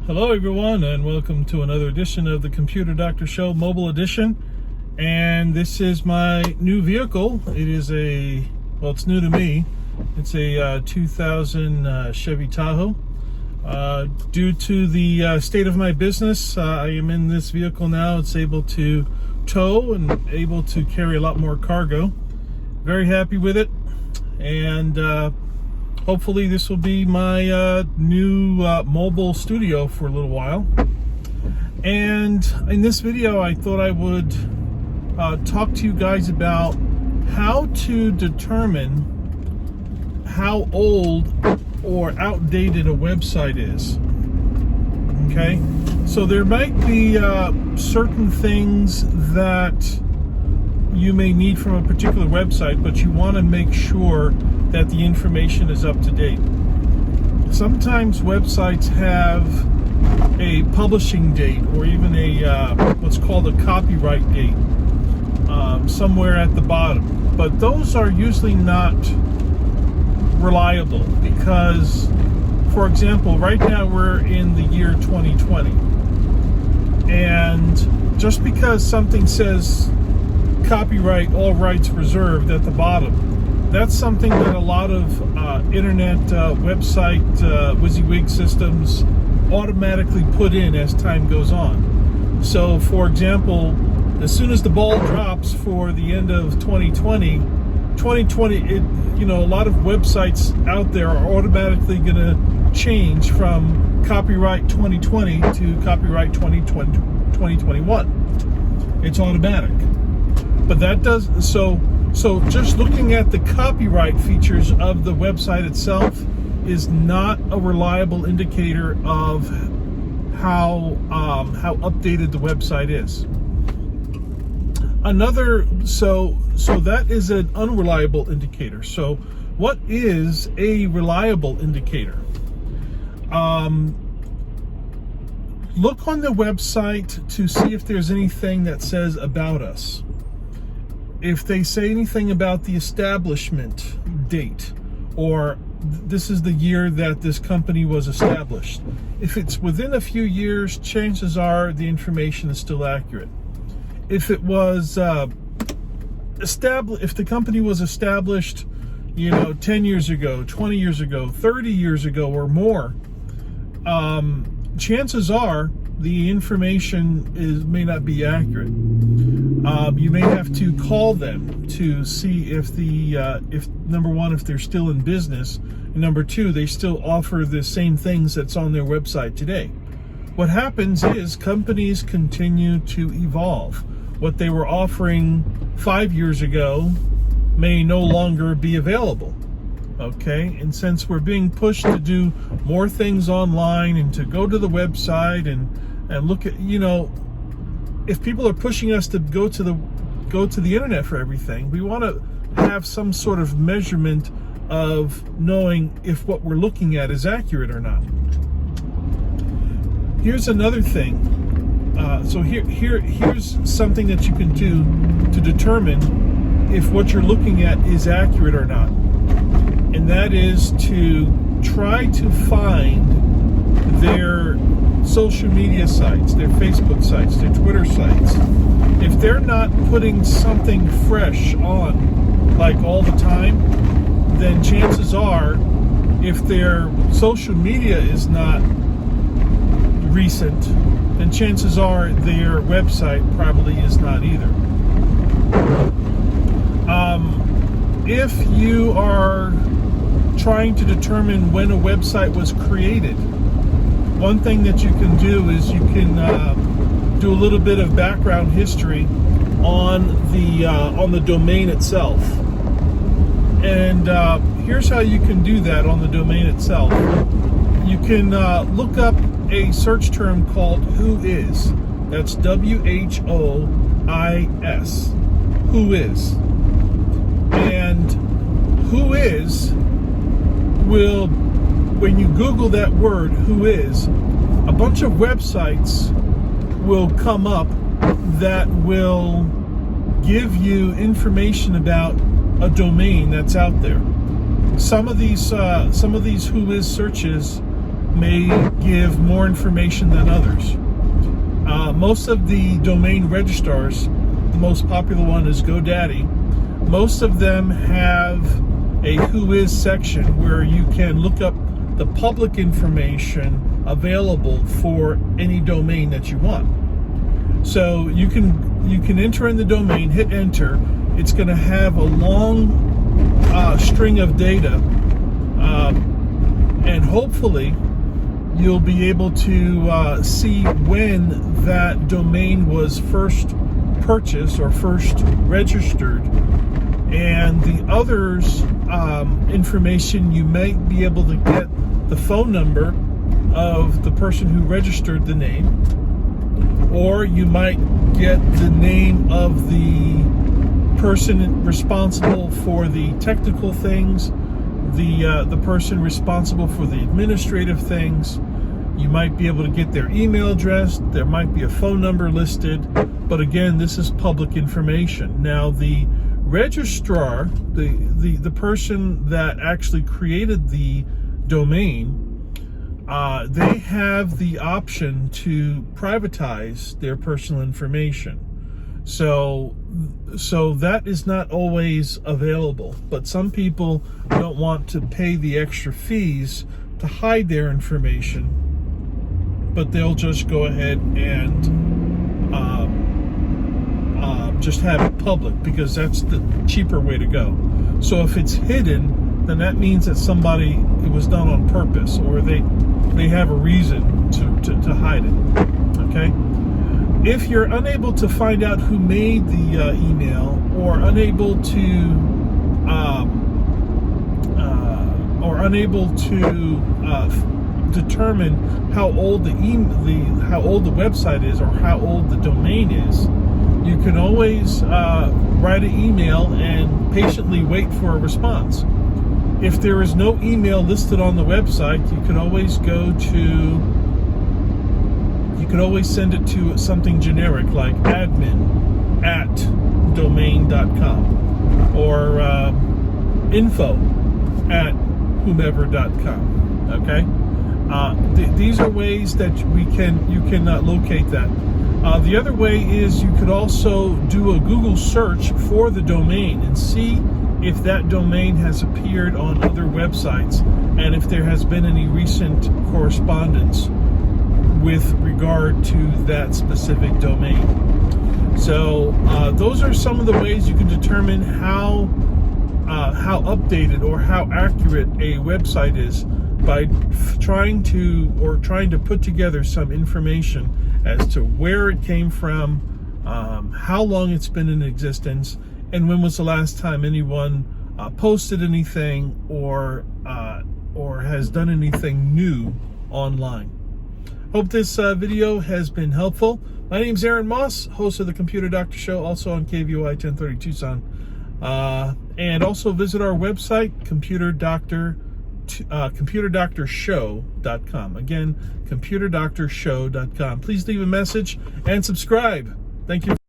Hello everyone, and welcome to another edition of the Computer Doctor Show Mobile Edition. And this is my new vehicle. It is it's new to me. It's a 2000 Chevy Tahoe. Due to the state of my business, I am in this vehicle now. It's able to tow and able to carry a lot more cargo. Very happy with it, and hopefully this will be my new mobile studio for a little while. And in this video, I thought I would talk to you guys about how to determine how old or outdated a website is. Okay, so there might be certain things that you may need from a particular website, but you want to make sure that the information is up to date. Sometimes websites have a publishing date or even a what's called a copyright date somewhere at the bottom, but those are usually not reliable because, for example, right now we're in the year 2020, and just because something says copyright, all rights reserved at the bottom, that's something that a lot of internet website WYSIWYG systems automatically put in as time goes on. So, for example, as soon as the ball drops for the end of 2020, a lot of websites out there are automatically going to change from copyright 2020 to copyright 2021. It's automatic. But that does so just looking at the copyright features of the website itself is not a reliable indicator of how updated the website is. So that is an unreliable indicator. So what is a reliable indicator? Look on the website to see if there's anything that says about us. If they say anything about the establishment date, or this is the year that this company was established. If it's within a few years, chances are the information is still accurate. If it was if the company was established, 10 years ago, 20 years ago, 30 years ago or more, chances are the information may not be accurate. You may have to call them to see if if number one, if they're still in business, and number two, they still offer the same things that's on their website today. What happens is companies continue to evolve. What they were offering 5 years ago may no longer be available. Okay, and since we're being pushed to do more things online and to go to the website and look at, if people are pushing us to go to the internet for everything, we want to have some sort of measurement of knowing if what we're looking at is accurate or not. Here's another thing. Here's something that you can do to determine if what you're looking at is accurate or not. And that is to try to find their social media sites, their Facebook sites, their Twitter sites. If they're not putting something fresh on, like all the time, then chances are, if their social media is not recent, then chances are their website probably is not either. If you are trying to determine when a website was created, one thing that you can do is you can do a little bit of background history on the domain itself. And here's how you can do that on the domain itself. You can look up a search term called Whois. That's WHOIS. Whois. And Whois will, when you Google that word, Whois, a bunch of websites will come up that will give you information about a domain that's out there. Some of these Whois searches may give more information than others. Most of the domain registrars, the most popular one is GoDaddy. Most of them have a Who Is section where you can look up the public information available for any domain that you want. So you can enter in the domain, hit enter. It's going to have a long string of data, and hopefully you'll be able to see when that domain was first purchased or first registered, and the others information you might be able to get the phone number of the person who registered the name, or you might get the name of the person responsible for the technical things, the person responsible for the administrative things. You might be able to get their email address. There might be a phone number listed, but again, this is public information. Now, the registrar, the person that actually created the domain, they have the option to privatize their personal information. So that is not always available, but some people don't want to pay the extra fees to hide their information, but they'll just go ahead and just have it public because that's the cheaper way to go. So if it's hidden, then that means that it was done on purpose, or they have a reason to hide it. Okay? If you're unable to find out who made the email, or unable to determine how old the website is, or how old the domain is, you can always write an email and patiently wait for a response. If there is no email listed on the website, you can always send it to something generic like admin@domain.com or info@whomever.com. Okay, these are ways that you can locate that. The other way is you could also do a Google search for the domain and see if that domain has appeared on other websites, and if there has been any recent correspondence with regard to that specific domain. So those are some of the ways you can determine how updated or how accurate a website is by trying to put together some information as to where it came from, how long it's been in existence, and when was the last time anyone posted anything or has done anything new online. Hope this video has been helpful. My name's Aaron Moss, host of the Computer Doctor Show, also on KVOI 1030 Tucson. And also visit our website, computerdoctorshow.com. Again, computerdoctorshow.com. Please leave a message and subscribe. Thank you.